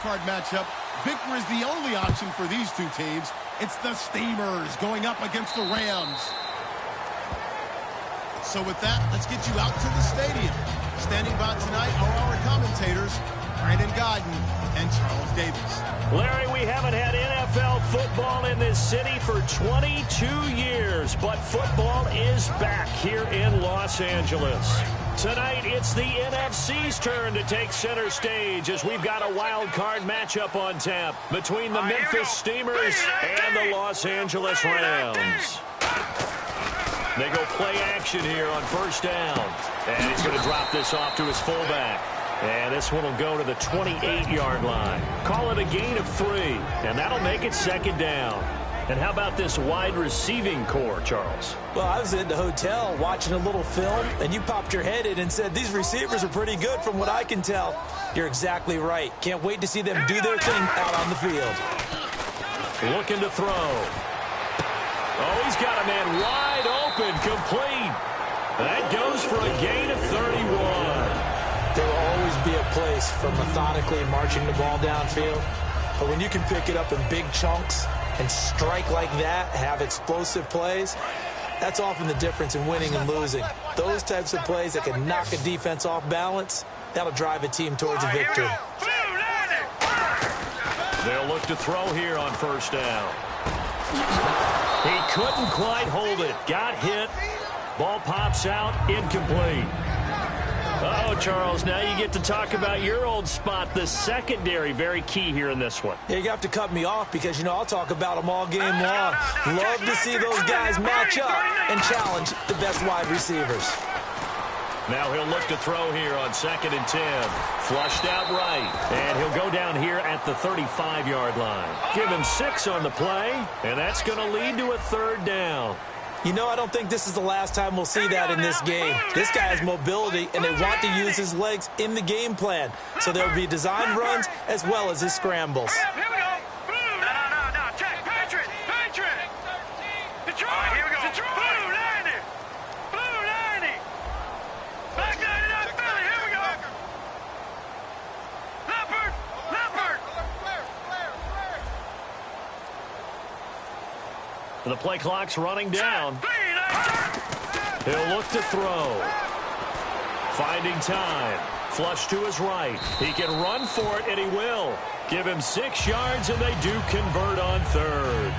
card matchup, victory is the only option for these two teams. It's the Steamers going up against the Rams. So with that, let's get you out to the stadium. Standing by tonight are our commentators, Brandon Godden and Charles Davis. Larry, we haven't had NFL football in this city for 22 years, but football is back here in Los Angeles. Tonight, it's the NFC's turn to take center stage as we've got a wild card matchup on tap between the Memphis Steamers and the Los Angeles Rams. They go play action here on first down. And he's going to drop this off to his fullback. And this one will go to the 28-yard line. Call it a gain of 3, and that'll make it second down. And how about this wide receiving core, Charles? Well, I was in the hotel watching a little film, and you popped your head in and said, these receivers are pretty good from what I can tell. You're exactly right. Can't wait to see them do their thing out on the field. Looking to throw. Oh, he's got a man wide open, complete. That goes for a gain of 31. There will always be a place for methodically marching the ball downfield. But when you can pick it up in big chunks and strike like that, have explosive plays, that's often the difference in winning and losing. Those types of plays that can knock a defense off balance, that'll drive a team towards a victory. They'll look to throw here on first down. He couldn't quite hold it. Got hit. Ball pops out. Incomplete. Oh, Charles, now you get to talk about your old spot, the secondary. Very key here in this one. Yeah, you have to cut me off because, you know, I'll talk about them all game long. Love to see those guys match up and challenge the best wide receivers. Now he'll look to throw here on 2nd and 10. Flushed out right. And he'll go down here at the 35-yard line. Give him 6 on the play, and that's going to lead to a third down. You know, I don't think this is the last time we'll see that in this game. This guy has mobility, and they want to use his legs in the game plan. So there will be design runs as well as his scrambles. Here we go. No. Check. Patriot. Detroit. Here we go. Detroit. Blue 90. Black 99 Philly. Here we go. Leopard. The play clock's running down. He'll look to throw. Finding time. Flush to his right. He can run for it, and he will. Give him 6 yards, and they do convert on third.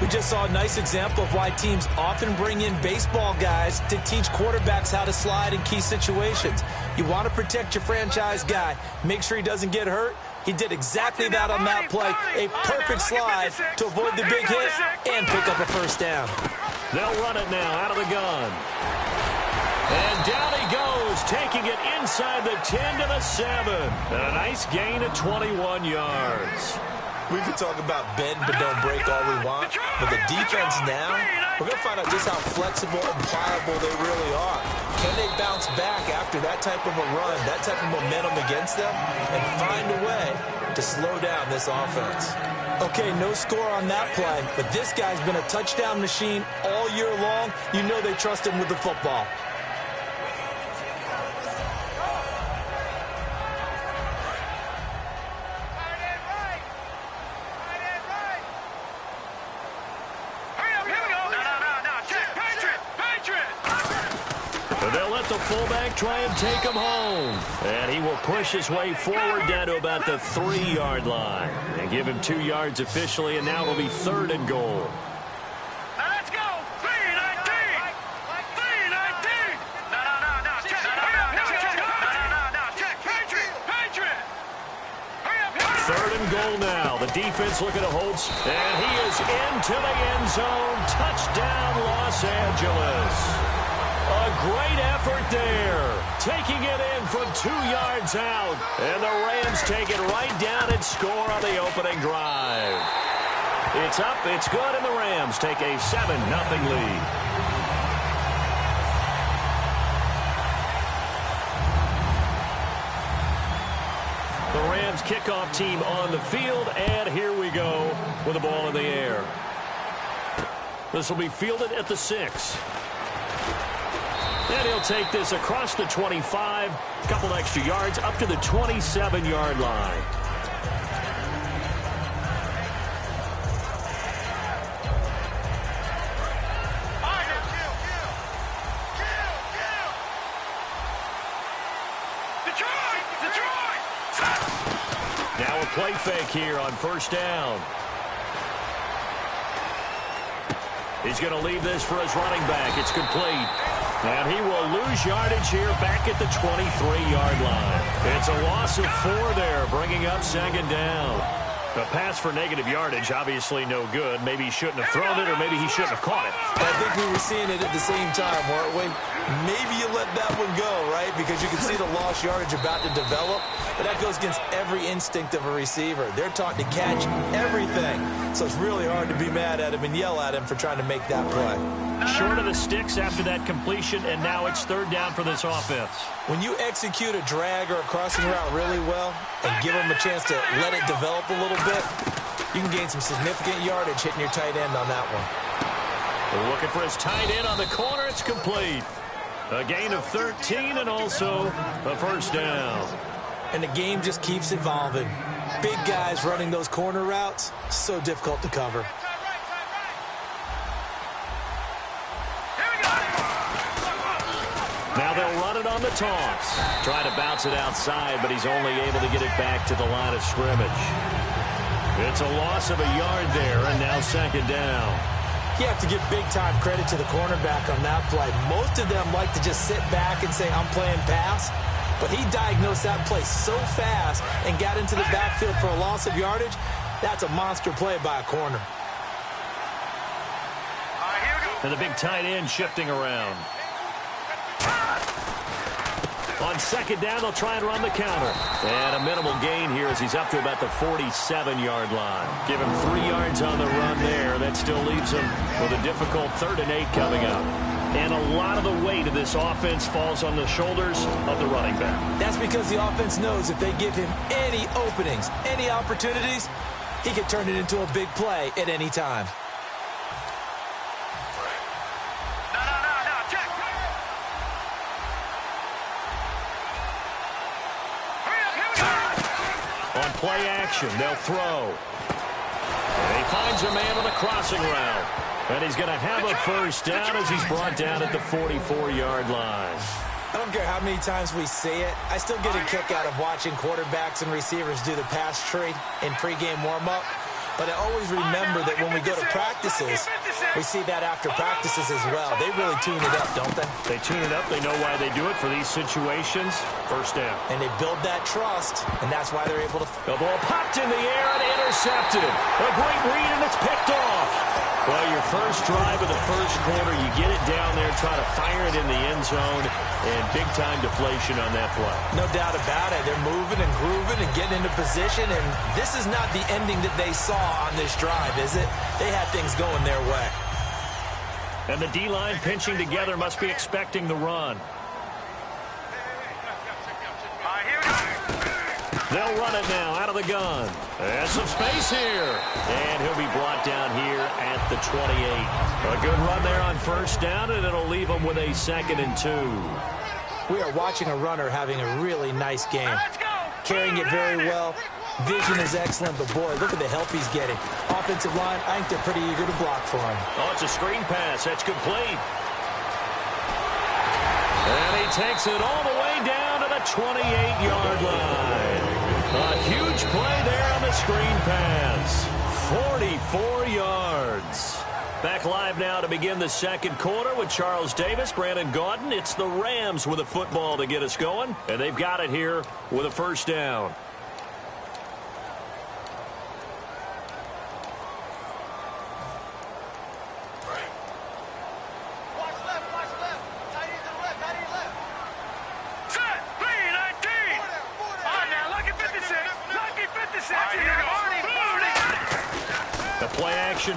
We just saw a nice example of why teams often bring in baseball guys to teach quarterbacks how to slide in key situations. You want to protect your franchise guy. Make sure he doesn't get hurt. He did exactly that on that play. A perfect slide to avoid the big hit and pick up a first down. They'll run it now out of the gun. And down he goes, taking it inside the 10 to the 7. And a nice gain of 21 yards. We can talk about bend but don't break all we want, but the defense now, we're going to find out just how flexible and pliable they really are. Can they bounce back after that type of a run, that type of momentum against them, and find a way to slow down this offense? Okay, no score on that play, but this guy's been a touchdown machine all year long. You know they trust him with the football. The fullback try and take him home. And he will push his way forward down to about the 3-yard line. And give him 2 yards officially, and now it'll be 3rd and goal. Now let's go. 3-19. No. Check. Patriot. Hurry up. 3rd and goal now. The defense looking to hold. And he is into the end zone. Touchdown, Los Angeles. A great effort there. Taking it in from 2 yards out. And the Rams take it right down and score on the opening drive. It's up, it's good, and the Rams take a 7-0 lead. The Rams kickoff team on the field, and here we go with the ball in the air. This will be fielded at the 6. And he'll take this across the 25, a couple extra yards, up to the 27-yard line. play fake here on first down. He's going to leave this for his running back. It's complete. And he will lose yardage here back at the 23-yard line. It's a loss of 4 there, bringing up second down. A pass for negative yardage, obviously no good. Maybe he shouldn't have thrown it, or maybe he shouldn't have caught it. I think we were seeing it at the same time, weren't we? Maybe you let that one go, right? Because you can see the lost yardage about to develop. But that goes against every instinct of a receiver. They're taught to catch everything. So it's really hard to be mad at him and yell at him for trying to make that play. Short of the sticks after that completion, and now it's third down for this offense. When you execute a drag or a crossing route really well and give them a chance to let it develop a little bit, you can gain some significant yardage hitting your tight end on that one. We're looking for his tight end on the corner. It's complete. A gain of 13 and also a first down. And the game just keeps evolving. Big guys running those corner routes, so difficult to cover. Now they'll run it on the toss. Try to bounce it outside, but he's only able to get it back to the line of scrimmage. It's a loss of a yard there, and now second down. You have to give big-time credit to the cornerback on that play. Most of them like to just sit back and say, I'm playing pass. But he diagnosed that play so fast and got into the backfield for a loss of yardage. That's a monster play by a corner. And the big tight end shifting around. On second down, they'll try and run the counter. And a minimal gain here as he's up to about the 47-yard line. Give him 3 yards on the run there. That still leaves him with a difficult 3rd and 8 coming up. And a lot of the weight of this offense falls on the shoulders of the running back. That's because the offense knows if they give him any openings, any opportunities, he can turn it into a big play at any time. On play action, they'll throw. And he finds a man on the crossing route. And he's going to have a first down as he's brought down at the 44-yard line. I don't care how many times we see it. I still get a kick out of watching quarterbacks and receivers do the pass tree in pregame warm-up. But I always remember that when we go to practices, we see that after practices as well. They really tune it up, don't they? They tune it up. They know why they do it for these situations. First down. And they build that trust, and that's why they're able to... The ball popped in the air and intercepted. A great read, and it's picked off. Well, your first drive of the first quarter, you get it down there, try to fire it in the end zone, and big-time deflation on that play. No doubt about it. They're moving and grooving and getting into position, and this is not the ending that they saw on this drive, is it? They had things going their way. And the D-line pinching together must be expecting the run. They'll run it now out of the gun. There's some space here. And he'll be brought down here at the 28. A good run there on first down, and it'll leave him with a 2nd and 2. We are watching a runner having a really nice game. Carrying it very well. Vision is excellent, but boy, look at the help he's getting. Offensive line, I think they're pretty eager to block for him. Oh, it's a screen pass. That's complete. And he takes it all the way down to the 28-yard line. A huge play there on the screen pass. 44 yards. Back live now to begin the second quarter with Charles Davis, Brandon Gaudin. It's the Rams with a football to get us going, and they've got it here with a first down.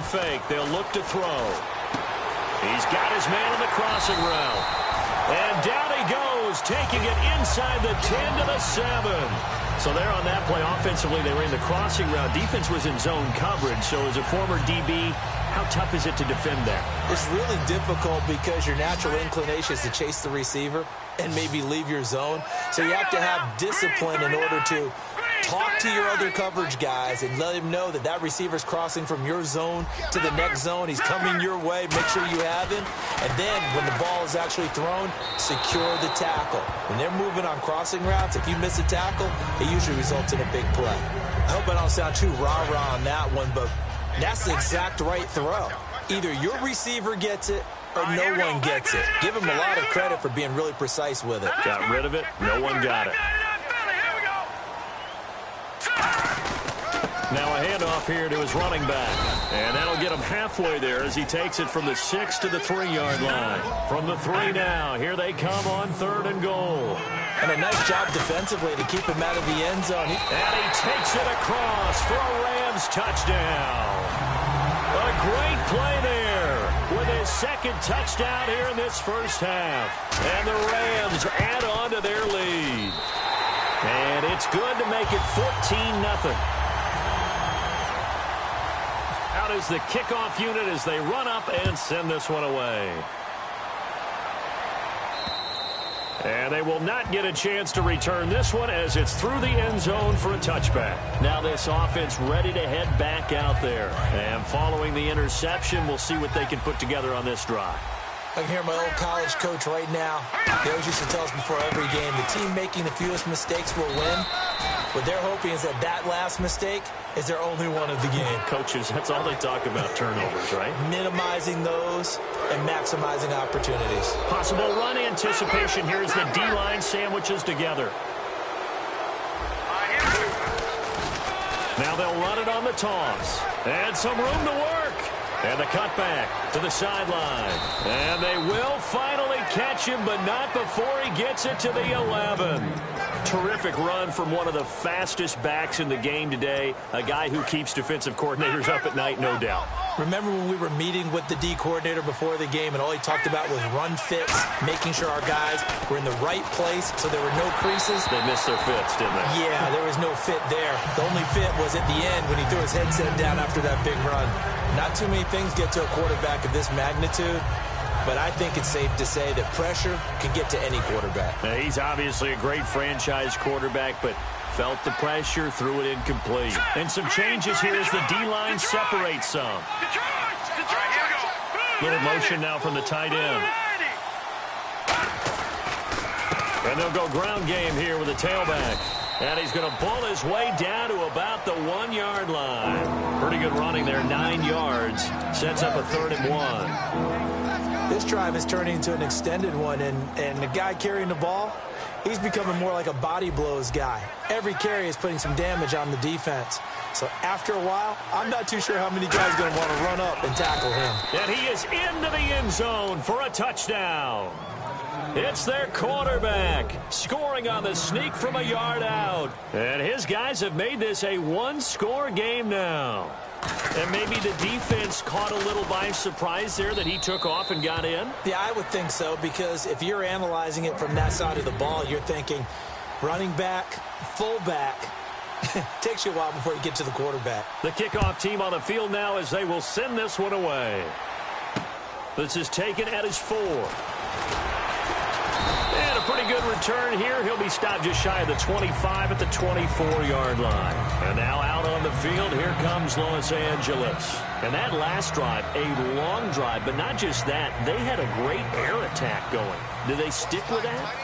Fake. They'll look to throw. He's got his man on the crossing route. And down he goes, taking it inside the 10 to the 7. So there on that play, offensively, they were in the crossing route. Defense was in zone coverage. So as a former DB, how tough is it to defend that? It's really difficult because your natural inclination is to chase the receiver and maybe leave your zone. So you have to have discipline in order to talk to your other coverage guys and let him know that that receiver's crossing from your zone to the next zone. He's coming your way. Make sure you have him. And then when the ball is actually thrown, secure the tackle. When they're moving on crossing routes, if you miss a tackle, it usually results in a big play. hope I don't sound too rah-rah on that one, but that's the exact right throw. Either your receiver gets it or no one gets it. Give him a lot of credit for being really precise with it. Got rid of it. No one got it. Now a handoff here to his running back. And that'll get him halfway there as he takes it from the 6 to the 3-yard line. From the 3 now, here they come on 3rd and goal. And a nice job defensively to keep him out of the end zone. And he takes it across for a Rams touchdown. A great play there with his 2nd touchdown here in this first half. And the Rams add on to their lead. And it's good to make it 14-0. Out is the kickoff unit as they run up and send this one away. And they will not get a chance to return this one as it's through the end zone for a touchback. Now this offense ready to head back out there. And following the interception, we'll see what they can put together on this drive. I can hear my old college coach right now. He always used to tell us before every game, the team making the fewest mistakes will win. What they're hoping is that that last mistake is their only one of the game. Coaches, that's all they talk about, turnovers, right? Minimizing those and maximizing opportunities. Possible run anticipation here as the D-line sandwiches together. Now they'll run it on the toss. And some room to work. And the cutback to the sideline. And they will finally catch him, but not before he gets it to the 11. Terrific run from one of the fastest backs in the game today. A guy who keeps defensive coordinators up at night, no doubt. Remember when we were meeting with the D coordinator before the game and all he talked about was run fits, making sure our guys were in the right place so there were no creases? They missed their fits, didn't they? Yeah, there was no fit there. The only fit was at the end when he threw his headset down after that big run. Not too many things get to a quarterback of this magnitude, but I think it's safe to say that pressure can get to any quarterback. Now, he's obviously a great franchise quarterback, but felt the pressure, threw it incomplete. And some changes here as the D-line separates some. Little motion now from the tight end. And they'll go ground game here with a tailback. And he's going to pull his way down to about the 1-yard line. Pretty good running there, 9 yards. Sets up a 3rd and 1. This drive is turning into an extended one, and the guy carrying the ball, he's becoming more like a body blows guy. Every carry is putting some damage on the defense. So after a while, I'm not too sure how many guys are going to want to run up and tackle him. And he is into the end zone for a touchdown. It's their quarterback scoring on the sneak from a yard out. And his guys have made this a 1-score game now. And maybe the defense caught a little by surprise there that he took off and got in? Yeah, I would think so, because if you're analyzing it from that side of the ball, you're thinking running back, fullback. Takes you a while before you get to the quarterback. The kickoff team on the field now as they will send this one away. This is taken at his 4. And a pretty good return here. He'll be stopped just shy of the 25 at the 24-yard line. And now out on the field, here comes Los Angeles. And that last drive, a long drive, but not just that. They had a great air attack going. Do they stick with that?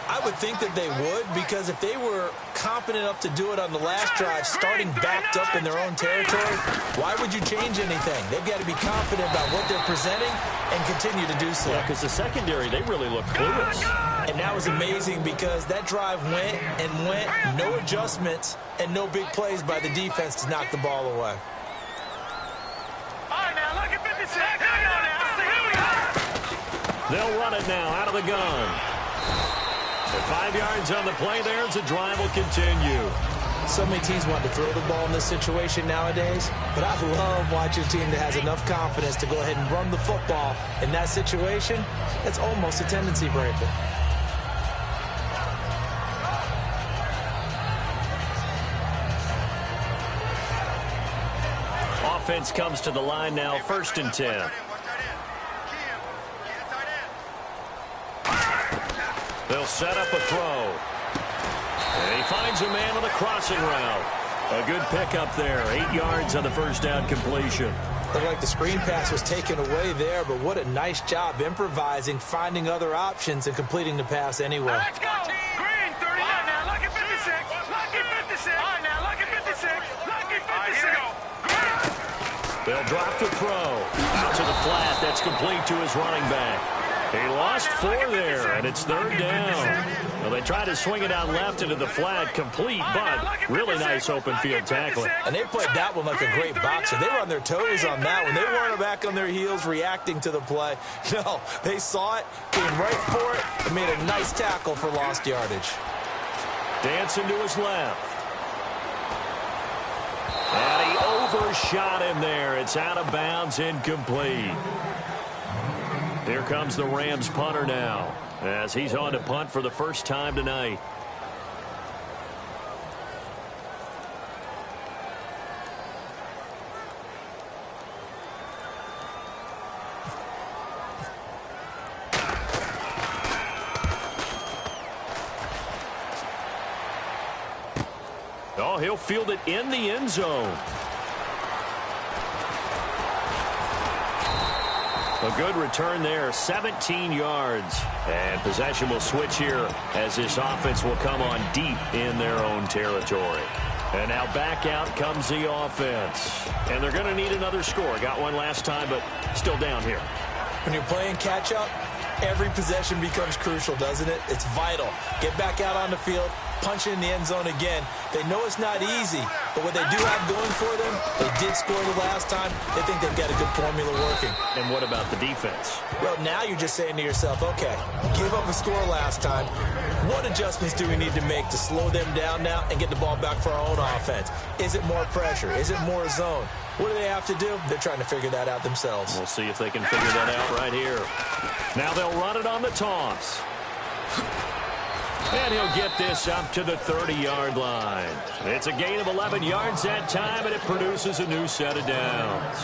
I would think that they would, because if they were competent enough to do it on the last drive, starting backed up in their own territory, why would you change anything? They've got to be confident about what they're presenting and continue to do so. Yeah, because the secondary, they really look clueless. And that was amazing because that drive went and went, no adjustments and no big plays by the defense to knock the ball away. All right, now look at 56. Here we go. They'll run it now out of the gun. And 5 yards on the play there as the drive will continue. So many teams want to throw the ball in this situation nowadays, but I love watching a team that has enough confidence to go ahead and run the football. In that situation, it's almost a tendency breaker. Offense comes to the line now, 1st and 10. They'll set up a throw. And he finds a man on the crossing route. A good pickup there. 8 yards on the first down completion. Looked like the screen pass was taken away there, but what a nice job improvising, finding other options, and completing the pass anyway. Let's go. Green, 39. Now look at 56. Look at 56. All right, now look at 56. They'll drop the throw. Out to the flat. That's complete to his running back. He lost 4 there, and it's 3rd down. Well, they tried to swing it out left into the flat, complete, but really nice open field tackling. And they played that one like a great boxer. They were on their toes on that one. They weren't back on their heels reacting to the play. No, they saw it, came right for it, and made a nice tackle for lost yardage. Dancing to his left. And he overshot him there. It's out of bounds, incomplete. Here comes the Rams punter now, as he's on to punt for the first time tonight. Oh, he'll field it in the end zone. A good return there, 17 yards. And possession will switch here as this offense will come on deep in their own territory. And now back out comes the offense. And they're going to need another score. Got one last time, but still down here. When you're playing catch-up, every possession becomes crucial, doesn't it? It's vital. Get back out on the field, punch it in the end zone again. They know it's not easy, but what they do have going for them, they did score the last time. They think they've got a good formula working. And what about the defense? Well, now you're just saying to yourself, okay, give up a score last time. What adjustments do we need to make to slow them down now and get the ball back for our own offense? Is it more pressure? Is it more zone? What do they have to do? They're trying to figure that out themselves. We'll see if they can figure that out right here. Now they'll run it on the toss. And he'll get this up to the 30-yard line. It's a gain of 11 yards that time, and it produces a new set of downs.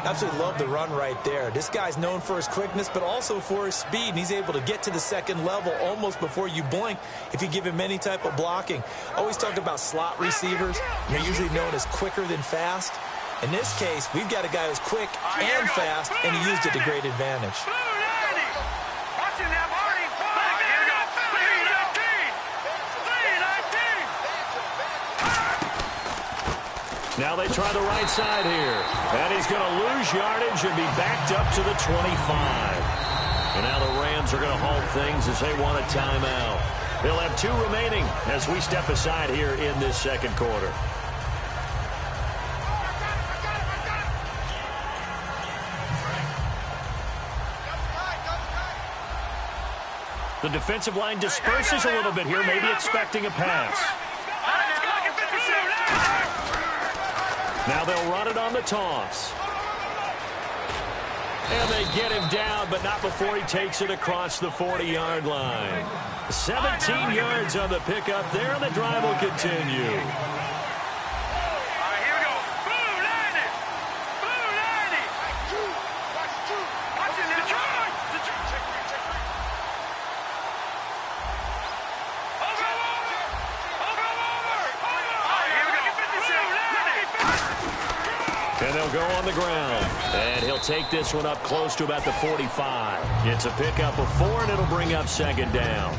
Absolutely love the run right there. This guy's known for his quickness, but also for his speed, and he's able to get to the second level almost before you blink if you give him any type of blocking. Always talk about slot receivers. They're usually known as quicker than fast. In this case, we've got a guy who's quick and fast, and he used it to great advantage. Now they try the right side here. And he's going to lose yardage and be backed up to the 25. And now the Rams are going to halt things as they want a timeout. They'll have 2 remaining as we step aside here in this second quarter. The defensive line disperses a little bit here, maybe expecting a pass. Now they'll run it on the toss. And they get him down, but not before he takes it across the 40-yard line. 17 yards on the pickup there, and the drive will continue. And they'll go on the ground. And he'll take this one up close to about the 45. It's a pickup of 4, and it'll bring up second down.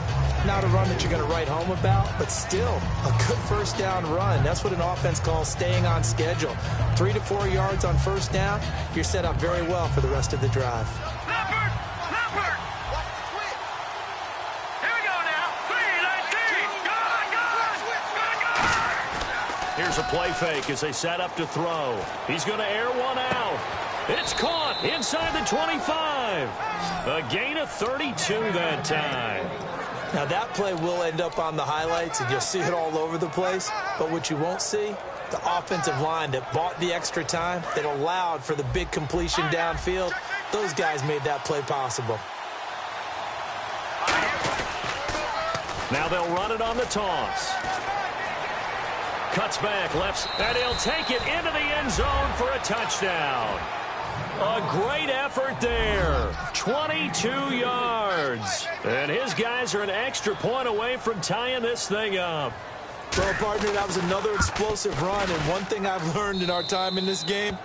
Not a run that you're going to write home about, but still a good first down run. That's what an offense calls staying on schedule. 3 to 4 yards on first down, you're set up very well for the rest of the drive. Here's a play fake as they set up to throw. He's going to air one out. It's caught inside the 25. A gain of 32 that time. Now that play will end up on the highlights, and you'll see it all over the place. But what you won't see, the offensive line that bought the extra time, that allowed for the big completion downfield, those guys made that play possible. Now they'll run it on the toss. Cuts back, left, and he'll take it into the end zone for a touchdown. A great effort there. 22 yards. And his guys are an extra point away from tying this thing up. Well, partner, that was another explosive run, and one thing I've learned in our time in this game,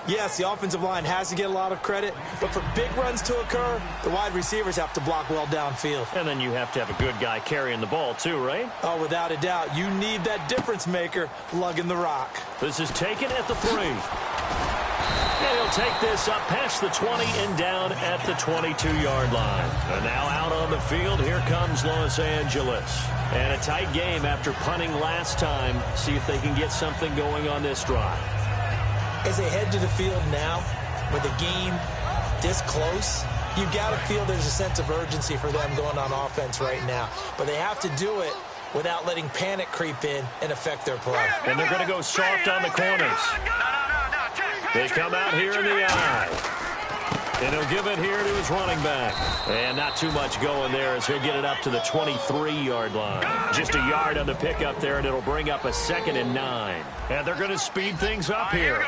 yes, the offensive line has to get a lot of credit, but for big runs to occur, the wide receivers have to block well downfield. And then you have to have a good guy carrying the ball too, right? Oh, without a doubt. You need that difference maker lugging the rock. This is taken at the 3. And he'll take this up past the 20 and down at the 22-yard line. And now out on the field, here comes Los Angeles. And a tight game after punting last time. See if they can get something going on this drive. As they head to the field now, with the game this close, you've got to feel there's a sense of urgency for them going on offense right now. But they have to do it without letting panic creep in and affect their play. And they're going to go soft on the corners. They come out here in the eye. And he'll give it here to his running back. And not too much going there as he'll get it up to the 23-yard line. Just a yard on the pickup there, and it'll bring up a 2nd and 9. And they're going to speed things up here.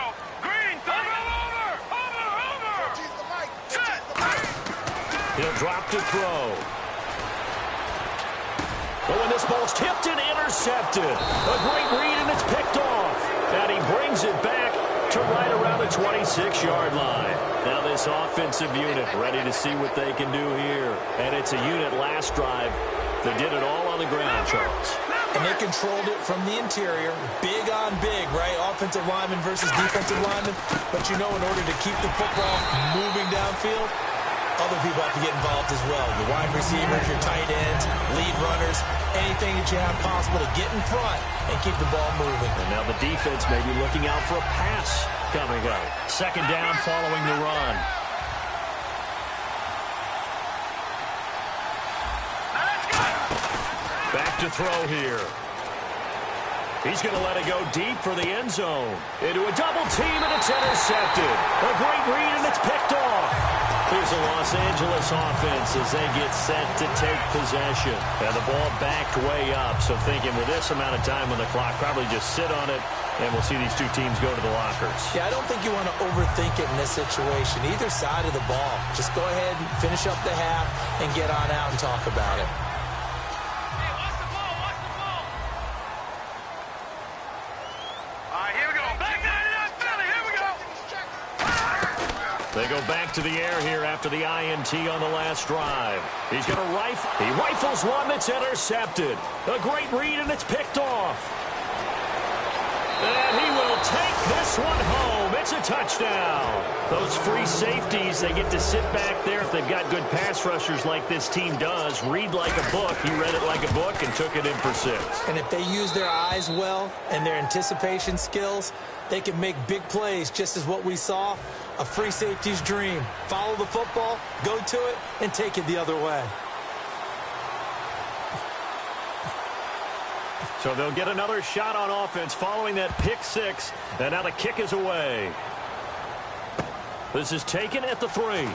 He'll drop to throw. But when this ball's tipped and intercepted, a great read, and it's picked off. And he brings it back to right around the 26-yard line. Now this offensive unit ready to see what they can do here. And it's a unit last drive that did it all on the ground, Charles. And they controlled it from the interior, big on big, right? Offensive lineman versus defensive lineman. But you know, in order to keep the football moving downfield, other people have to get involved as well. Your wide receivers, your tight ends, lead runners, anything that you have possible to get in front and keep the ball moving. And now the defense may be looking out for a pass coming up. 2nd down following the run. Back to throw here. He's going to let it go deep for the end zone. Into a double team, and it's intercepted. A great read, and it's picked off. Here's the Los Angeles offense as they get set to take possession. And the ball backed way up. So thinking with this amount of time on the clock, probably just sit on it, and we'll see these two teams go to the lockers. Yeah, I don't think you want to overthink it in this situation. Either side of the ball. Just go ahead and finish up the half and get on out and talk about it. They go back to the air here after the INT on the last drive. He's going to rifle. He rifles one that's intercepted. A great read, and it's picked off. And he will take this one home. It's a touchdown. Those free safeties, they get to sit back there if they've got good pass rushers like this team does. Read like a book. He read it like a book and took it in for 6. And if they use their eyes well and their anticipation skills, they can make big plays, just as what we saw. A free safety's dream. Follow the football, go to it, and take it the other way. So they'll get another shot on offense following that pick 6. And now the kick is away. This is taken at the 3.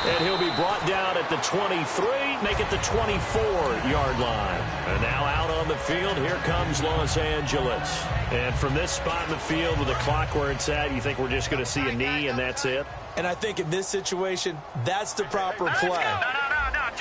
And he'll be brought down at the 23, make it the 24-yard line. And now out on the field, here comes Los Angeles. And from this spot in the field with the clock where it's at, you think we're just going to see a knee and that's it? And I think in this situation, that's the proper play.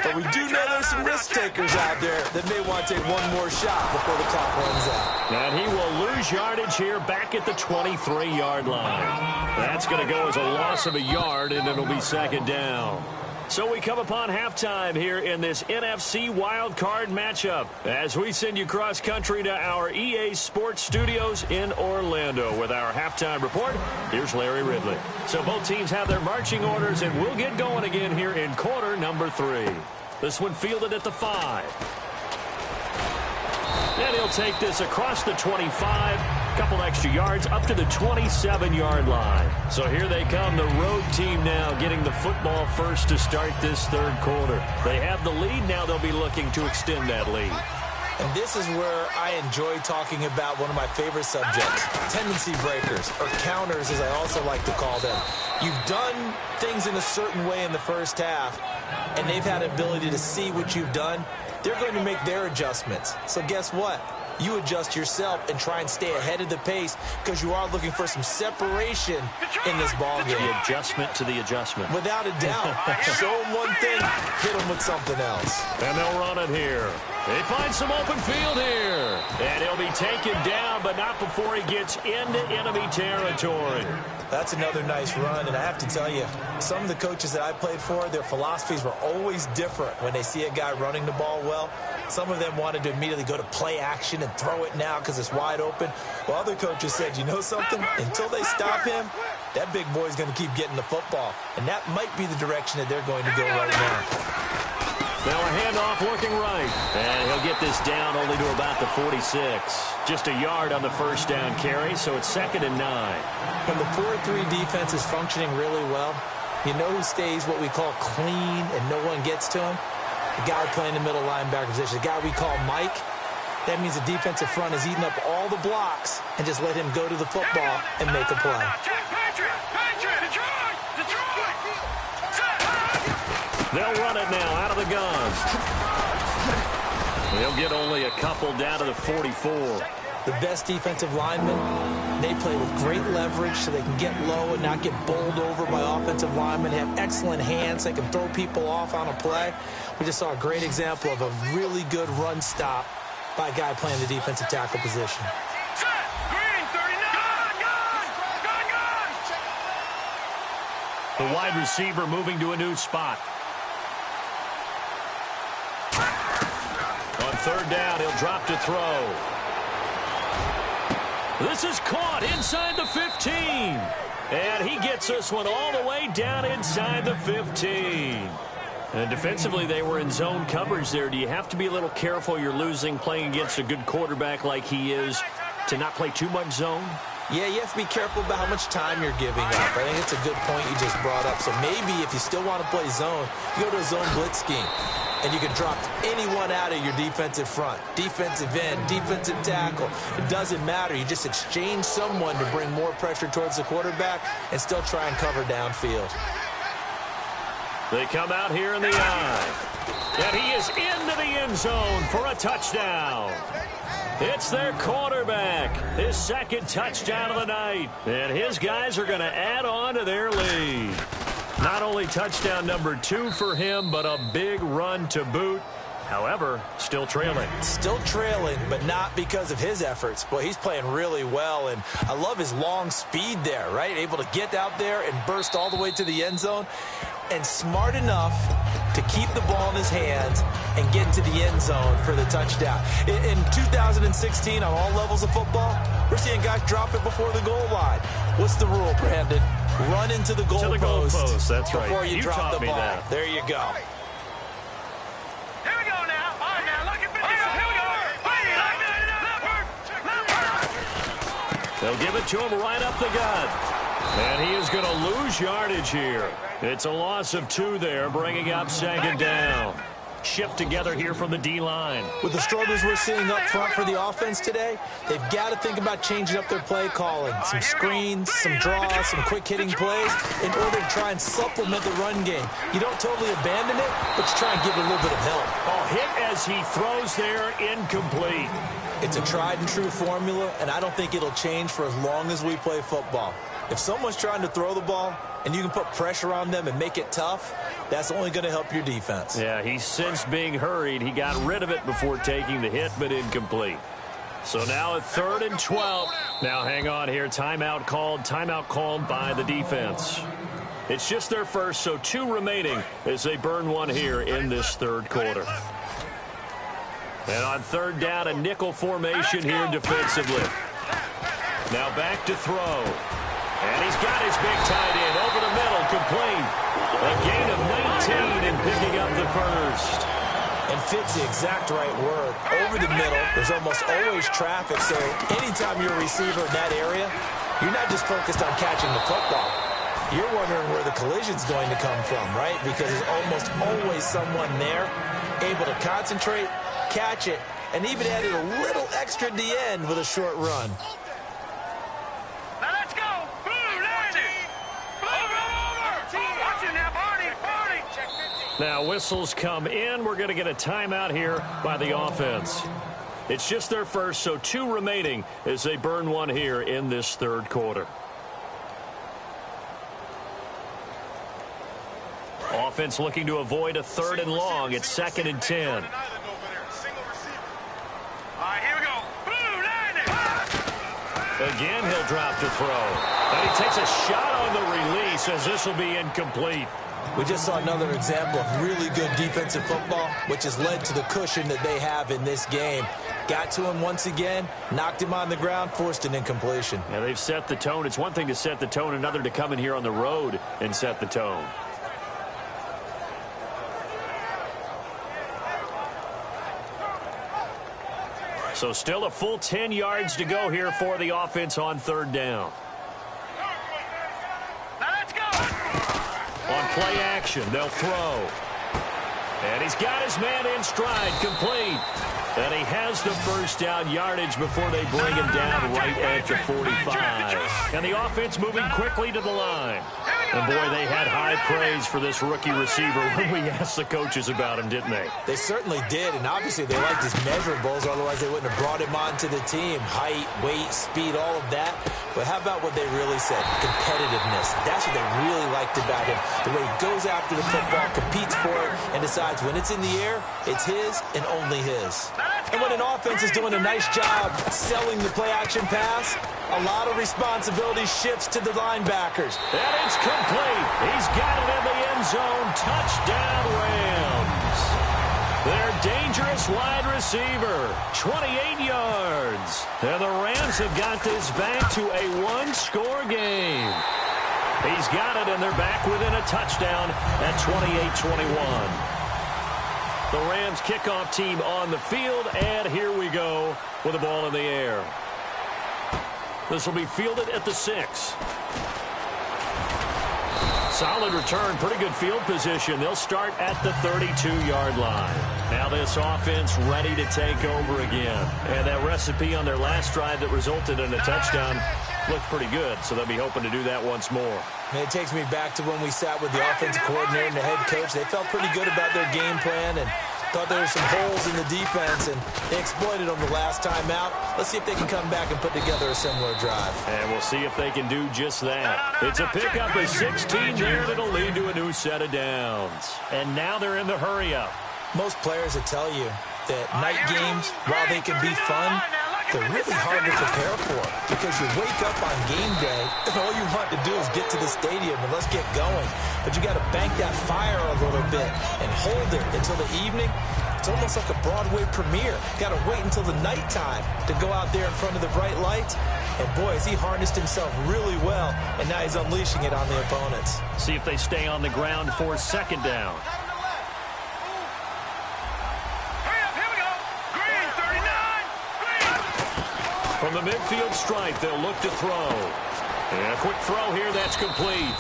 But we do know there's some risk takers out there that may want to take one more shot before the clock runs out. And he will lose yardage here back at the 23-yard line. That's going to go as a loss of a yard, and it'll be 2nd down. So we come upon halftime here in this NFC wildcard matchup as we send you cross-country to our EA Sports Studios in Orlando with our halftime report. Here's Larry Ridley. So both teams have their marching orders, and we'll get going again here in quarter number 3. This one fielded at the 5. And he'll take this across the 25, couple extra yards up to the 27-yard line. So here they come, the road team now getting the football first to start this 3rd quarter. They have the lead. Now they'll be looking to extend that lead. And this is where I enjoy talking about one of my favorite subjects, tendency breakers, or counters as I also like to call them. You've done things in a certain way in the first half, and they've had an ability to see what you've done. They're going to make their adjustments. So guess what? You adjust yourself and try and stay ahead of the pace because you are looking for some separation in this ball game. The adjustment to the adjustment. Without a doubt. Show them one thing, hit them with something else. And they'll run it here. They find some open field here. And he'll be taken down, but not before he gets into enemy territory. That's another nice run, and I have to tell you, some of the coaches that I played for, their philosophies were always different when they see a guy running the ball well Some of them wanted to immediately go to play action and throw it now because it's wide open. While other coaches said, you know something? Until they stop him, that big boy's going to keep getting the football. And that might be the direction that they're going to go right now. Now a handoff looking right. And he'll get this down only to about the 46. Just a yard on the first down carry, so it's 2nd and 9. When the 4-3 defense is functioning really well, you know who stays what we call clean and no one gets to him? The guy playing the middle linebacker position, the guy we call Mike. That means the defensive front is eating up all the blocks and just let him go to the football and make a play. They'll run it now out of the gun. They'll get only a couple down to the 44. The best defensive linemen, they play with great leverage so they can get low and not get bowled over by offensive linemen. They have excellent hands. They can throw people off on a play. We just saw a great example of a really good run stop by a guy playing the defensive tackle position. The wide receiver moving to a new spot. On 3rd down, he'll drop to throw. This is caught inside the 15. And he gets this one all the way down inside the 15. And defensively, they were in zone coverage there. Do you have to be a little careful? You're losing playing against a good quarterback like he is to not play too much zone? Yeah, you have to be careful about how much time you're giving up. I think it's a good point you just brought up. So maybe if you still want to play zone, you go to a zone blitz scheme. And you can drop anyone out of your defensive front. Defensive end, defensive tackle. It doesn't matter. You just exchange someone to bring more pressure towards the quarterback and still try and cover downfield. They come out here in the eye. And he is into the end zone for a touchdown. It's their quarterback. His 2nd touchdown of the night. And his guys are going to add on to their lead. Not only touchdown number 2 for him, but a big run to boot. However, still trailing. Still trailing, but not because of his efforts. Boy, he's playing really well, and I love his long speed there, right? Able to get out there and burst all the way to the end zone, and smart enough to keep the ball in his hands and get into the end zone for the touchdown. In 2016, on all levels of football, we're seeing guys drop it before the goal line. What's the rule, Brandon? Run into the goal post. That's right. Before you drop the ball. That. There you go. Here we go now. All right, now look at this. Here we go. They'll give it to him right up the gut. And he is going to lose yardage here. It's a loss of 2 there, bringing up 2nd down. Shift together here from the D-line. With the struggles we're seeing up front for the offense today, they've got to think about changing up their play calling. Some screens, some draws, some quick hitting plays in order to try and supplement the run game. You don't totally abandon it, but you try and give it a little bit of help. Oh, hit as he throws there, incomplete. It's a tried and true formula, and I don't think it'll change for as long as we play football. If someone's trying to throw the ball and you can put pressure on them and make it tough, that's only going to help your defense. Yeah, he sensed being hurried. He got rid of it before taking the hit, but incomplete. So now a 3rd and 12. Now hang on here. Timeout called by the defense. It's just their first, so 2 remaining as they burn one here in this 3rd quarter. And on 3rd down, a nickel formation here defensively. Now back to throw. And he's got his big tight end over the middle, complete. A gain of 19 and picking up the first. And fits the exact right word. Over the middle, there's almost always traffic, so anytime you're a receiver in that area, you're not just focused on catching the football. You're wondering where the collision's going to come from, right? Because there's almost always someone there able to concentrate, catch it, and even added a little extra at the end with a short run. Now let's go. Now whistles come in. We're going to get a timeout here by the offense. It's just their first, so 2 remaining as they burn one here in this 3rd quarter. Offense looking to avoid a 3rd and long. It's 2nd and 10. All right, here we go. Again, he'll drop to throw. And he takes a shot on the release as this will be incomplete. We just saw another example of really good defensive football, which has led to the cushion that they have in this game. Got to him once again, knocked him on the ground, forced an incompletion. Yeah, they've set the tone. It's one thing to set the tone, another to come in here on the road and set the tone. So still a full 10 yards to go here for the offense on third down. Now let's go. On play action, they'll throw. And he's got his man in stride, complete. And he has the first down yardage before they bring him down right at the 45. And the offense moving quickly to the line. And, boy, they had high praise for this rookie receiver when we asked the coaches about him, didn't they? They certainly did, and obviously they liked his measurables, otherwise they wouldn't have brought him onto the team. Height, weight, speed, all of that. But how about what they really said? Competitiveness. That's what they really liked about him. The way he goes after the football, competes for it, and decides when it's in the air, it's his and only his. And when an offense is doing a nice job selling the play-action pass, a lot of responsibility shifts to the linebackers. And it's complete. He's got it in the end zone. Touchdown, Rams. Their dangerous wide receiver, 28 yards. And the Rams have got this back to a one-score game. He's got it, and they're back within a touchdown at 28-21. The Rams kickoff team on the field, and here we go with the ball in the air. This will be fielded at the 6. Solid return, pretty good field position. They'll start at the 32-yard line. Now this offense ready to take over again. And that recipe on their last drive that resulted in a touchdown looked pretty good, so they'll be hoping to do that once more. And it takes me back to when we sat with the offensive coordinator and the head coach. They felt pretty good about their game plan and thought there were some holes in the defense, and they exploited them the last time out. Let's see if they can come back and put together a similar drive. And we'll see if they can do just that. It's a pickup of 16 there that'll lead to a new set of downs. And now they're in the hurry-up. Most players will tell you that night games, while they can be fun, they're really hard to prepare for because you wake up on game day and all you want to do is get to the stadium and let's get going. But you got to bank that fire a little bit and hold it until the evening. It's almost like a Broadway premiere. Got to wait until the nighttime to go out there in front of the bright lights. And boy, has he harnessed himself really well, and now he's unleashing it on the opponents. See if they stay on the ground for second down. From the midfield stripe, they'll look to throw. And a quick throw here, that's complete.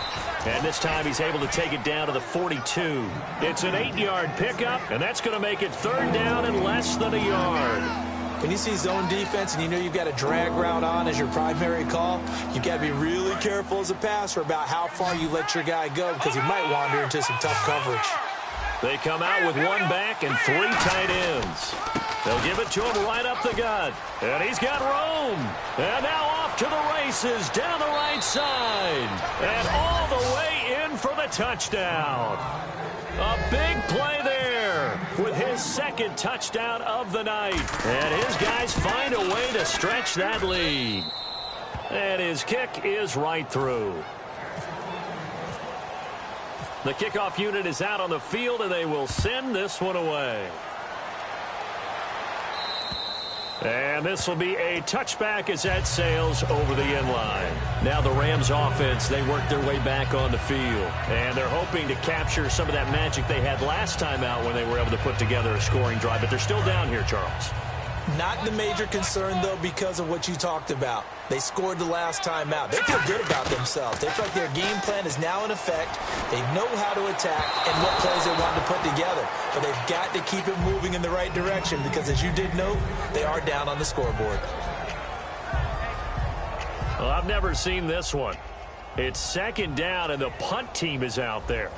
And this time he's able to take it down to the 42. It's an 8-yard pickup, and that's going to make it third down and less than a yard. When you see zone defense and you know you've got a drag route on as your primary call, you've got to be really careful as a passer about how far you let your guy go because he might wander into some tough coverage. They come out with one back and 3 tight ends. They'll give it to him right up the gut. And he's got room. And now off to the races down the right side. And all the way in for the touchdown. A big play there with his second touchdown of the night. And his guys find a way to stretch that lead. And his kick is right through. The kickoff unit is out on the field, and they will send this one away. And this will be a touchback as that sails over the end line. Now the Rams offense, they work their way back on the field. And they're hoping to capture some of that magic they had last time out when they were able to put together a scoring drive. But they're still down here, Charles. Not the major concern, though, because of what you talked about. They scored the last time out. They feel good about themselves. They feel like their game plan is now in effect. They know how to attack and what plays they want to put together. But they've got to keep it moving in the right direction because, as you did note, they are down on the scoreboard. Well, I've never seen this one. It's second down, and the punt team is out there.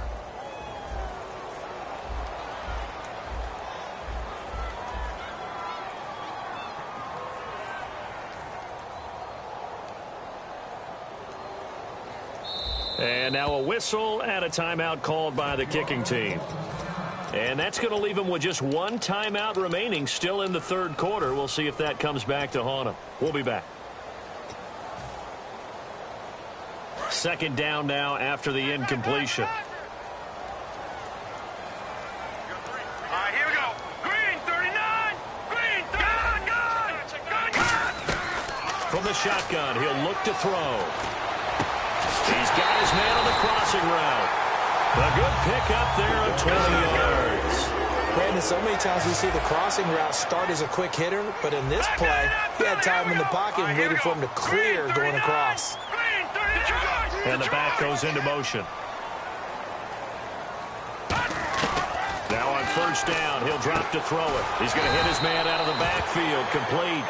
And now a whistle and a timeout called by the kicking team. And that's going to leave them with just one timeout remaining still in the third quarter. We'll see if that comes back to haunt them. We'll be back. Second down now after the incompletion. shotgun. He'll look to throw. He's got his man on the crossing route. A good pickup there of 20 yards. Brandon, so many times we see the crossing route start as a quick hitter, but in this play, he had time in the pocket and waited for him to clear going across. And the back goes into motion. Now on first down, he'll drop to throw it. He's going to hit his man out of the backfield, complete.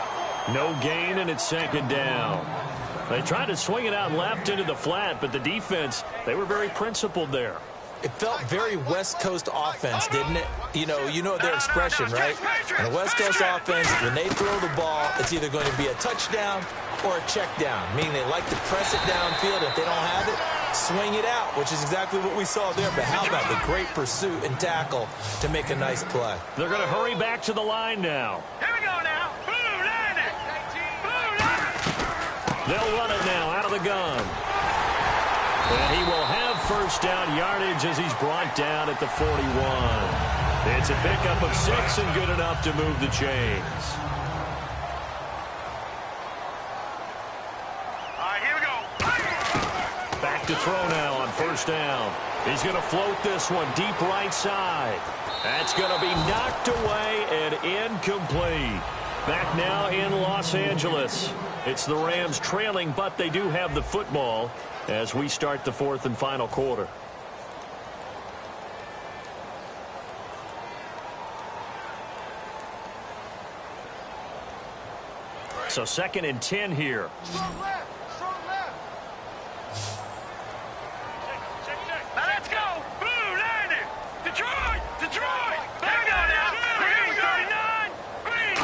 No gain, and it's second down. They tried to swing it out left into the flat, but the defense, they were very principled there. It felt very West Coast offense, didn't it? You know their expression, right? In a West Coast offense, when they throw the ball, it's either going to be a touchdown or a check down, meaning they like to press it downfield. If they don't have it, swing it out, which is exactly what we saw there. But how about the great pursuit and tackle to make a nice play? They're going to hurry back to the line now. Here we go now. Blue line it. Blue line. They'll run it now out of the gun. And he will have first down yardage as he's brought down at the 41. It's a pickup of 6 and good enough to move the chains. All right, here we go. Back to throw now on first down. He's going to float this one deep right side. That's going to be knocked away and incomplete. Back now in Los Angeles. It's the Rams trailing, but they do have the football as we start the fourth and final quarter. So 2nd and 10 here. Strong left. Now let's go. Blue line it. Detroit. There we go now. Green 39. Green.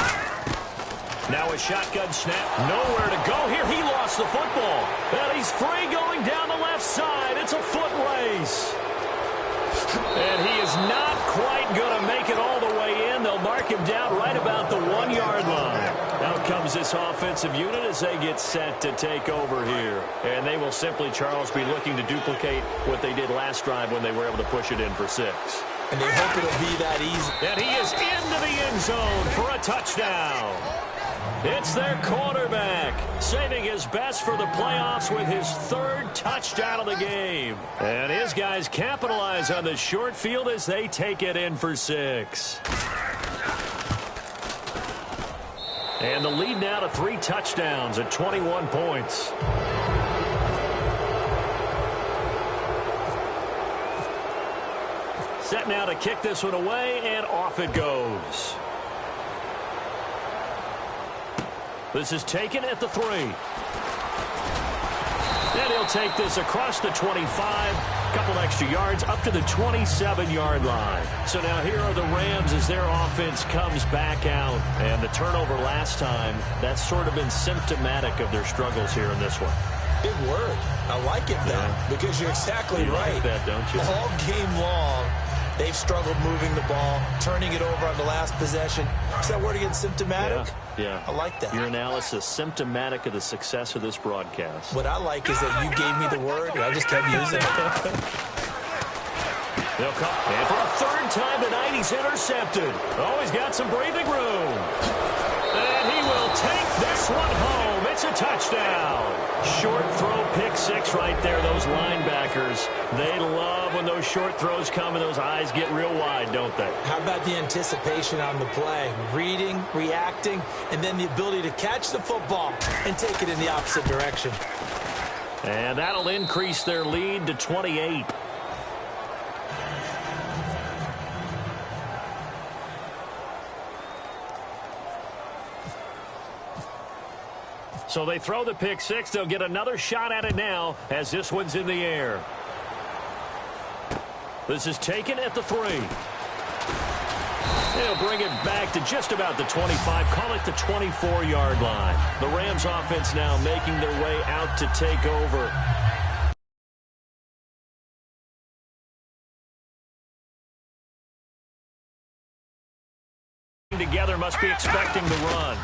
Now a shotgun snap. Nowhere to go here. He lost the football. And he's free going down the left side. It's a foot race. And he is not quite going to make it all the way in. They'll mark him down right about the 1 yard line. Out comes this offensive unit as they get set to take over here. And they will simply, Charles, be looking to duplicate what they did last drive when they were able to push it in for 6. And they hope it'll be that easy. And he is into the end zone for a touchdown. It's their quarterback, saving his best for the playoffs with his 3rd touchdown of the game. And his guys capitalize on the short field as they take it in for 6. And the lead now to 3 touchdowns at 21 points. Set now to kick this one away, and off it goes. This is taken at the 3. And he'll take this across the 25. Couple extra yards up to the 27-yard line. So now here are the Rams as their offense comes back out. And the turnover last time, that's sort of been symptomatic of their struggles here in this one. Big word. I like it, though, because you're exactly right. Like that, don't you? All game long, they've struggled moving the ball, turning it over on the last possession. Is that word again, symptomatic? Yeah. I like that. Your analysis, symptomatic of the success of this broadcast. What I like is that you gave me the word, and I just kept using it. They'll come. And for a 3rd time tonight, he's intercepted. Oh, he's got some breathing room. And he will take this one home. It's a touchdown. Short throw, pick 6 right there. Those linebackers, they love when those short throws come and those eyes get real wide, don't they? How about the anticipation on the play? Reading, reacting, and then the ability to catch the football and take it in the opposite direction. And that'll increase their lead to 28. So they throw the pick 6. They'll get another shot at it now as this one's in the air. This is taken at the 3. They'll bring it back to just about the 25. Call it the 24-yard line. The Rams offense now making their way out to take over. Together must be expecting the run.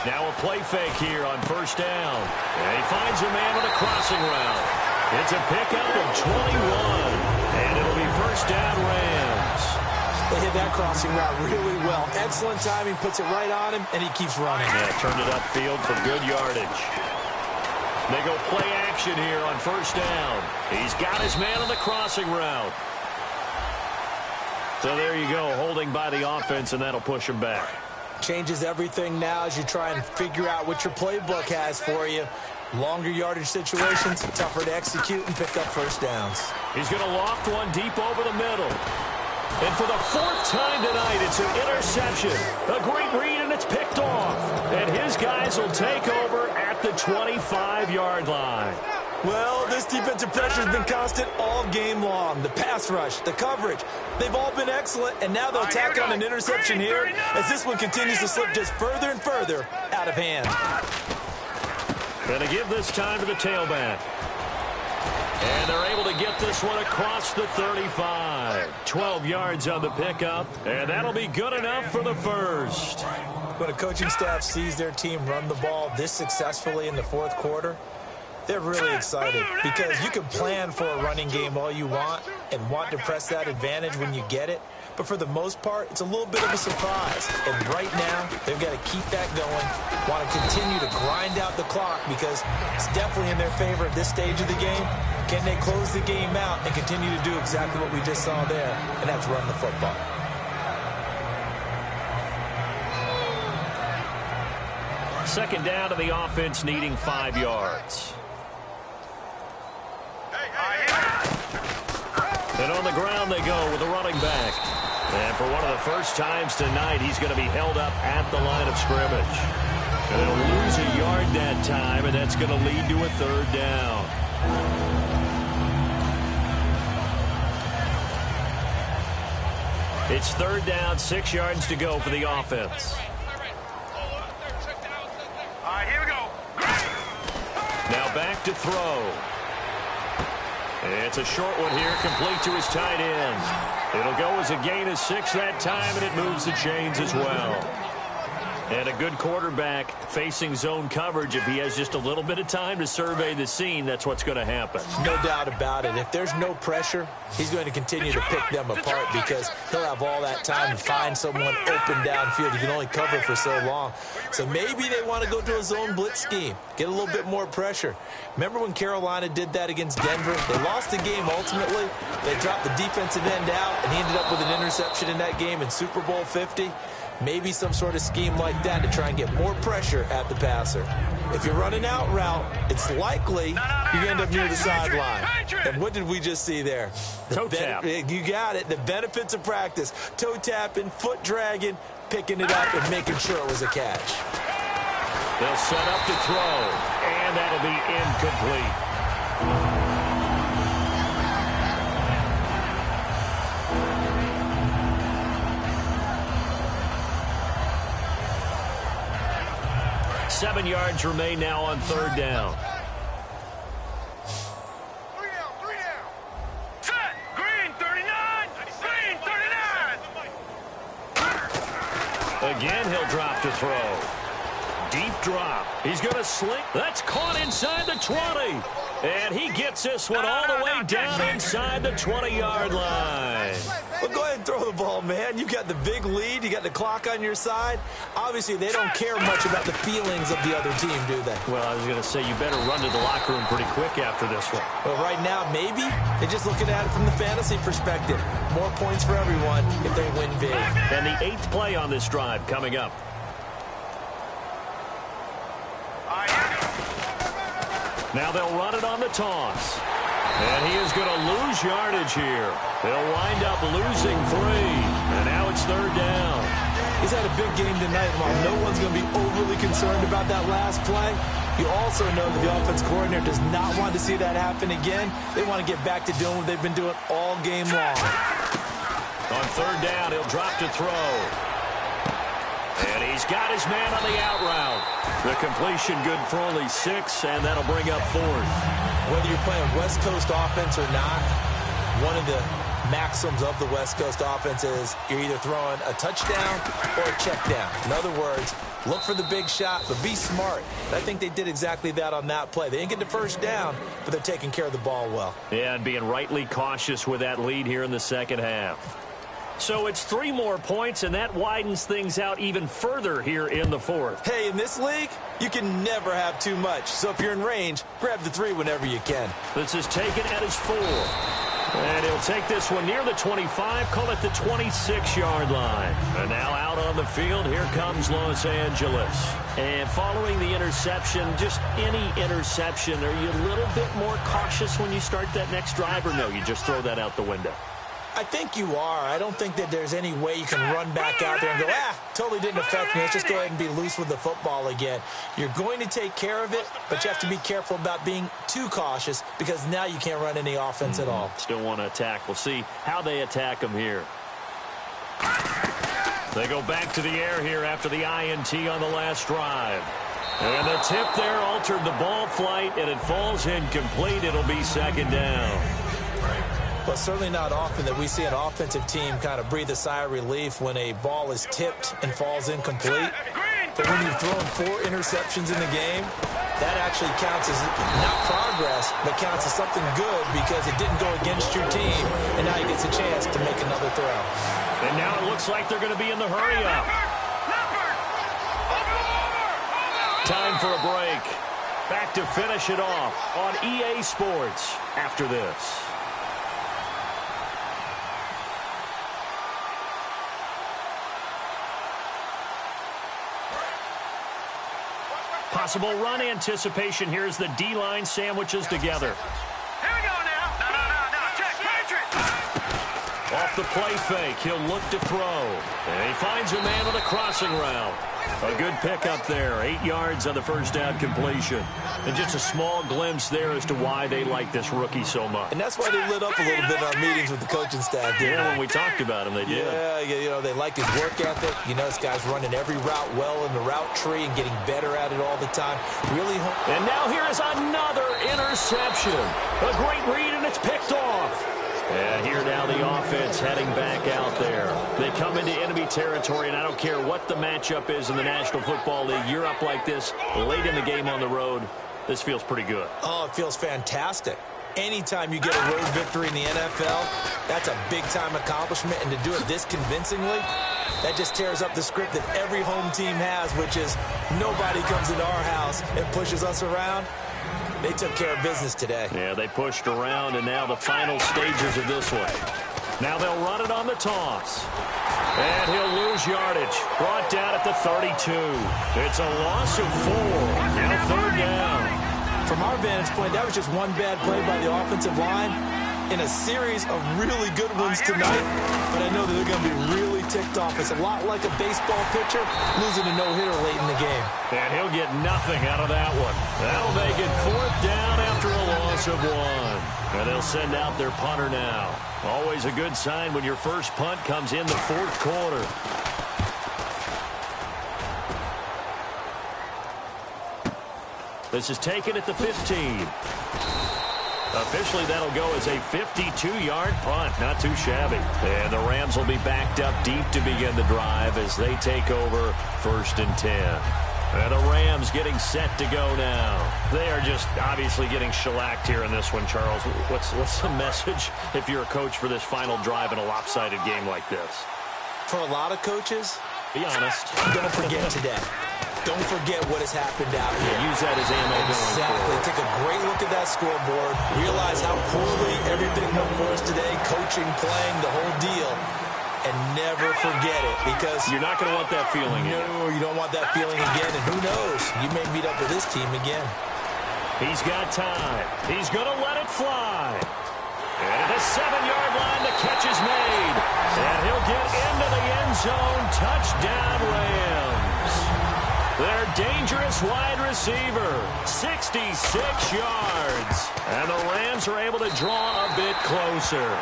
Now a play fake here on first down. And he finds a man with a crossing route. It's a pickup of 21. And it'll be first down Rams. They hit that crossing route really well. Excellent timing, puts it right on him, and he keeps running. Yeah, turned it upfield for good yardage. They go play action here on first down. He's got his man on the crossing route. So there you go, holding by the offense, and that'll push him back. Changes everything now as you try and figure out what your playbook has for you. Longer yardage situations, tougher to execute and pick up first downs. He's going to loft one deep over the middle. And for the fourth time tonight, it's an interception. A great read, and it's picked off. And his guys will take over at the 25-yard line. Well, this defensive pressure has been constant all game long. The pass rush, the coverage, they've all been excellent, and now they'll tack on an interception here as this one continues to slip just further and further out of hand. Going to give this time to the tailback. And they're able to get this one across the 35. 12 yards on the pickup, and that'll be good enough for the first. When a coaching staff sees their team run the ball this successfully in the fourth quarter, they're really excited because you can plan for a running game all you want and want to press that advantage when you get it. But for the most part, it's a little bit of a surprise. And right now, they've got to keep that going, want to continue to grind out the clock because it's definitely in their favor at this stage of the game. Can they close the game out and continue to do exactly what we just saw there, and that's run the football. Second down to the offense, needing 5 yards. And on the ground they go with the running back. And for one of the first times tonight, he's going to be held up at the line of scrimmage. And they'll lose a yard that time, and that's going to lead to a third down. It's third down, 6 yards to go for the offense. All right, here we go. Now back to throw. It's a short one here, complete to his tight end. It'll go as a gain of 6 that time, and it moves the chains as well. And a good quarterback facing zone coverage. If he has just a little bit of time to survey the scene, that's what's going to happen. No doubt about it. If there's no pressure, he's going to continue to pick them apart because he'll have all that time to find someone open downfield. He can only cover for so long. So maybe they want to go to a zone blitz scheme, get a little bit more pressure. Remember when Carolina did that against Denver? They lost the game ultimately. They dropped the defensive end out, and he ended up with an interception in that game in Super Bowl 50. Maybe some sort of scheme like that to try and get more pressure at the passer. If you're running out route, it's likely you end up near the sideline. And what did we just see there? Toe tap. You got it. The benefits of practice. Toe tapping, foot dragging, picking it up, and making sure it was a catch. They'll set up to throw, and that'll be incomplete. 7 yards remain now on third down. 3 down. Set. Green 39. Green 39. Again, he'll drop to throw. Deep drop. He's going to sling. That's caught inside the 20. And he gets this one all the way down inside the 20-yard line. Well, go ahead and throw the ball, man. You got the big lead. You got the clock on your side. Obviously, they don't care much about the feelings of the other team, do they? Well, I was going to say, you better run to the locker room pretty quick after this one. Well, right now, maybe they're just looking at it from the fantasy perspective. More points for everyone if they win big. And the 8th play on this drive coming up. Now they'll run it on the toss. And he is going to lose yardage here. They'll wind up losing 3. And now it's third down. He's had a big game tonight. While no one's going to be overly concerned about that last play, you also know that the offense coordinator does not want to see that happen again. They want to get back to doing what they've been doing all game long. On third down, he'll drop to throw. And he's got his man on the out route. The completion good for only 6, and that'll bring up 4th. Whether you're playing West Coast offense or not, one of the maxims of the West Coast offense is you're either throwing a touchdown or a check down. In other words, look for the big shot, but be smart. I think they did exactly that on that play. They didn't get the first down, but they're taking care of the ball well. Yeah, and being rightly cautious with that lead here in the second half. So it's 3 more points, and that widens things out even further here in the fourth. Hey, in this league, you can never have too much. So if you're in range, grab the 3 whenever you can. This is taken at his 4. And he'll take this one near the 25, call it the 26-yard line. And now out on the field, here comes Los Angeles. And following the interception, just any interception, are you a little bit more cautious when you start that next drive, or no, you just throw that out the window? I think you are. I don't think that there's any way you can run back out there and go, totally didn't affect me. Let's just go ahead and be loose with the football again. You're going to take care of it, but you have to be careful about being too cautious because now you can't run any offense at all. Still want to attack. We'll see how they attack them here. They go back to the air here after the INT on the last drive. And the tip there altered the ball flight, and it falls incomplete. It'll be 2nd down. Well, certainly not often that we see an offensive team kind of breathe a sigh of relief when a ball is tipped and falls incomplete. But when you've thrown 4 interceptions in the game, that actually counts as not progress, but counts as something good because it didn't go against your team, and now he gets a chance to make another throw. And now it looks like they're going to be in the hurry-up. Time for a break. Back to finish it off on EA Sports after this. Possible run anticipation. Here's the D-line sandwiches together. Here we go now. No. Check. Patrick. Off the play fake, he'll look to throw. And he finds a man with a crossing route. A good pickup there. 8 yards on the first down completion. And just a small glimpse there as to why they like this rookie so much. And that's why they lit up a little bit in our meetings with the coaching staff. Yeah, when we talked about him, they did. Yeah, you know, they like his work ethic. You know, this guy's running every route well in the route tree and getting better at it all the time. Really. And now here is another interception. A great read, and it's picked off. And here now the offense heading back out there. They come into enemy territory, and I don't care what the matchup is in the National Football League. You're up like this late in the game on the road. This feels pretty good. Oh, it feels fantastic. Anytime you get a road victory in the NFL, that's a big-time accomplishment. And to do it this convincingly, that just tears up the script that every home team has, which is nobody comes into our house and pushes us around. They took care of business today. Yeah, they pushed around, and now the final stages of this one. Now they'll run it on the toss. And he'll lose yardage. Brought down at the 32. It's a loss of 4. Now 3rd down. From our vantage point, that was just one bad play by the offensive line in a series of really good ones tonight. But I know that they're going to be really ticked off. It's a lot like a baseball pitcher losing a no-hitter late in the game. And he'll get nothing out of that one. That'll make it 4th down after a loss of 1. And they'll send out their punter now. Always a good sign when your first punt comes in the 4th quarter. This is taken at the 15. Officially, that'll go as a 52-yard punt. Not too shabby. And the Rams will be backed up deep to begin the drive as they take over 1st and 10. And the Rams getting set to go now. They are just obviously getting shellacked here in this one, Charles. What's the message if you're a coach for this final drive in a lopsided game like this? For a lot of coaches, be honest. Don't forget today. Don't forget what has happened out here. Use that as ammo. Exactly. Take a great look at that scoreboard. Realize how poorly everything went for us today. Coaching, playing, the whole deal. And never forget it, because you're not going to want that feeling again. No, you don't want that feeling again. And who knows? You may meet up with this team again. He's got time. He's going to let it fly. And at the 7-yard line, the catch is made. And he'll get into the end zone. Touchdown, Rams. Their dangerous wide receiver, 66 yards. And the Rams are able to draw a bit closer.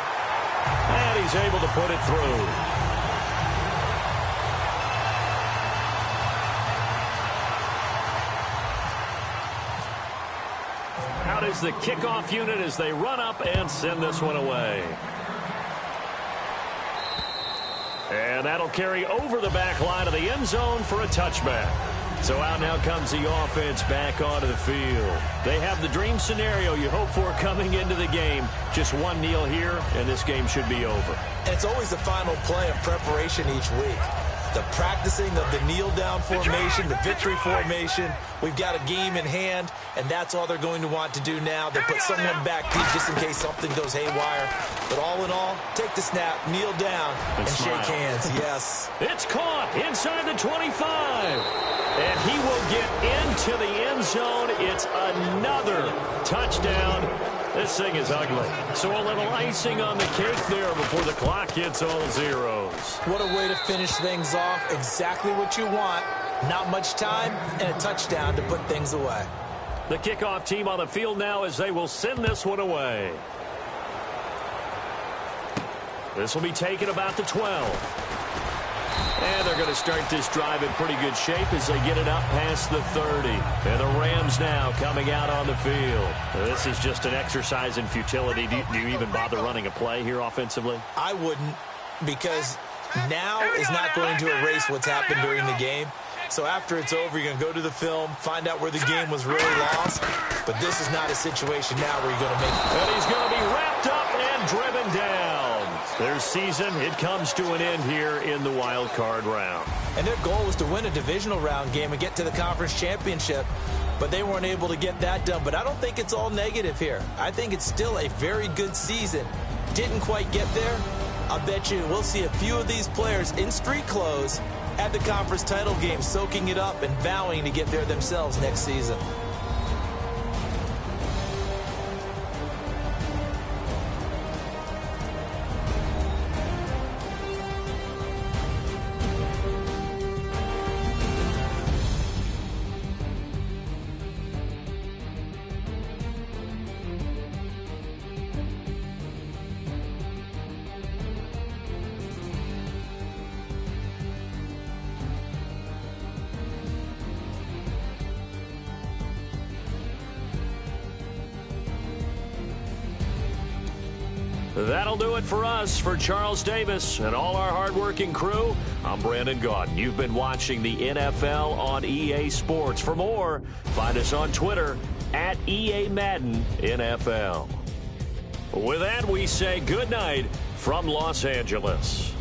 And he's able to put it through. Out is the kickoff unit as they run up and send this one away. And that'll carry over the back line of the end zone for a touchback. So out now comes the offense back onto the field. They have the dream scenario you hope for coming into the game. Just one kneel here, and this game should be over. And it's always the final play of preparation each week. The practicing of the kneel-down formation, the victory formation. We've got a game in hand, and that's all they're going to want to do now. They put someone back deep just in case something goes haywire. But all in all, take the snap, kneel down, and shake hands. Yes. It's caught inside the 25. And he will get into the end zone. It's another touchdown. This thing is ugly. So a little icing on the cake there before the clock hits all zeros. What a way to finish things off. Exactly what you want. Not much time and a touchdown to put things away. The kickoff team on the field now as they will send this one away. This will be taken about the 12. And they're going to start this drive in pretty good shape as they get it up past the 30. And the Rams now coming out on the field. This is just an exercise in futility. Do you even bother running a play here offensively? I wouldn't, because now is not going to erase what's happened during the game. So after it's over, you're going to go to the film, find out where the game was really lost. But this is not a situation now where you're going to make it. And he's going to be wrapped up and driven down. Their season, it comes to an end here in the wild card round. And their goal was to win a divisional round game and get to the conference championship. But they weren't able to get that done. But I don't think it's all negative here. I think it's still a very good season. Didn't quite get there. I bet you we'll see a few of these players in street clothes at the conference title game, soaking it up and vowing to get there themselves next season. That'll do it for us. For Charles Davis and all our hardworking crew, I'm Brandon Gaudin. You've been watching the NFL on EA Sports. For more, find us on Twitter at EA Madden NFL. With that, we say good night from Los Angeles.